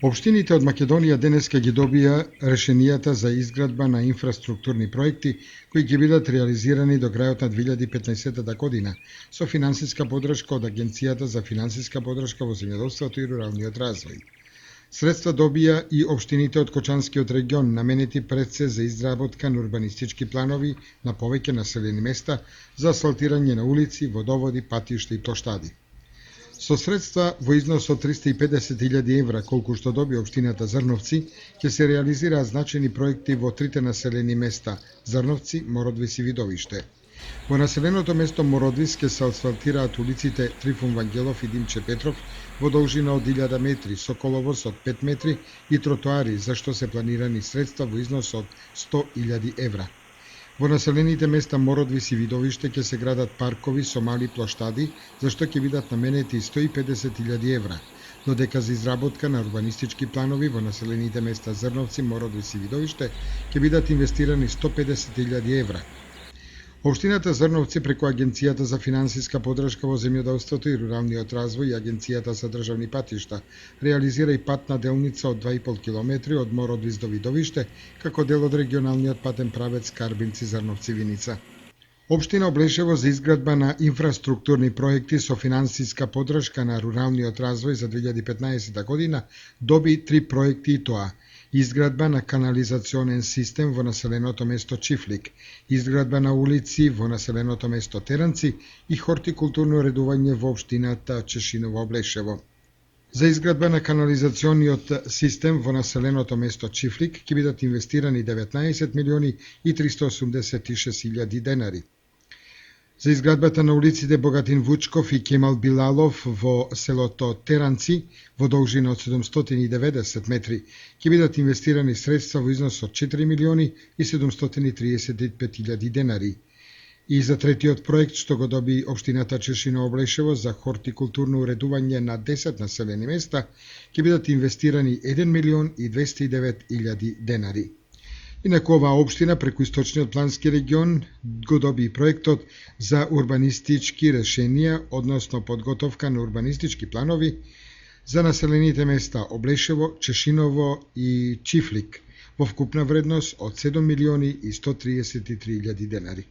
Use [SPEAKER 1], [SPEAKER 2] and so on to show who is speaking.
[SPEAKER 1] Општините од Македонија денеска ги добија решенијата за изградба на инфраструктурни проекти кои ќе бидат реализирани до крајот на 2015 година со финансиска подршка од Агенцијата за финансиска подршка во земјоделството и руралниот развој. Средства добија и општините од Кочанскиот регион, наменети пред се за изработка на урбанистички планови на повеќе населени места за асфалтирање на улици, водоводи, патишта и плоштади. Со средства во износ од 350.000 евра, колку што доби општината Зрновци, ќе се реализираат значени проекти во трите населени места Зрновци, Мородвис и Видовиште. Во населеното место Мородвис ќе се асфалтираат улиците Трифун Вангелов и Димче Петров во должина од 1000 метри, со коловоз од 5 метри и тротоари, за што се планирани средства во износ од 100.000 евра. Во населените места Мородвис и Видовиште ќе се градат паркови со мали плоштади, за што ќе бидат наменети 150.000 евра, додека за изработка на урбанистички планови во населените места Зрновци, Мородвис и Видовиште ќе бидат инвестирани 150.000 евра. Општината Зрновци преку Агенцијата за финансиска подршка во земјоделството и руралниот развој и Агенцијата за државни патишта реализира и патна делница од 2,5 км од Мородвис до Видовиште, како дел од регионалниот патен правец Карбинци Зрновци Виница. Општина Облешево за изградба на инфраструктурни проекти со финансиска подршка на руралниот развој за 2015 година доби 3 проекти и тоа: изградба на канализационен систем во населеното место Чифлик, изградба на улици во населеното место Теранци и хортикултурно редување во општината Чешиново Облешево. За изградба на канализациониот систем во населеното место Чифлик ќе бидат инвестирани 19 милиони и 386.000 денари. За изградбата на улиците Богатин Вучков и Кемал Билалов во селото Теранци во должина од 790 метри ќе бидат инвестирани средства во износ од 4 милиони и 735.000 денари. И за третиот проект што го доби општината Чешиново Облешево за хортикултурно уредување на 10 населени места ќе бидат инвестирани 1 милион и 209.000 денари. Инаку оваа општина преку Источниот плански регион го доби проектот за урбанистички решенија, односно подготовка на урбанистички планови за населените места Облешево, Чешиново и Чифлик во вкупна вредност од 7 милиони и 133.000 денари.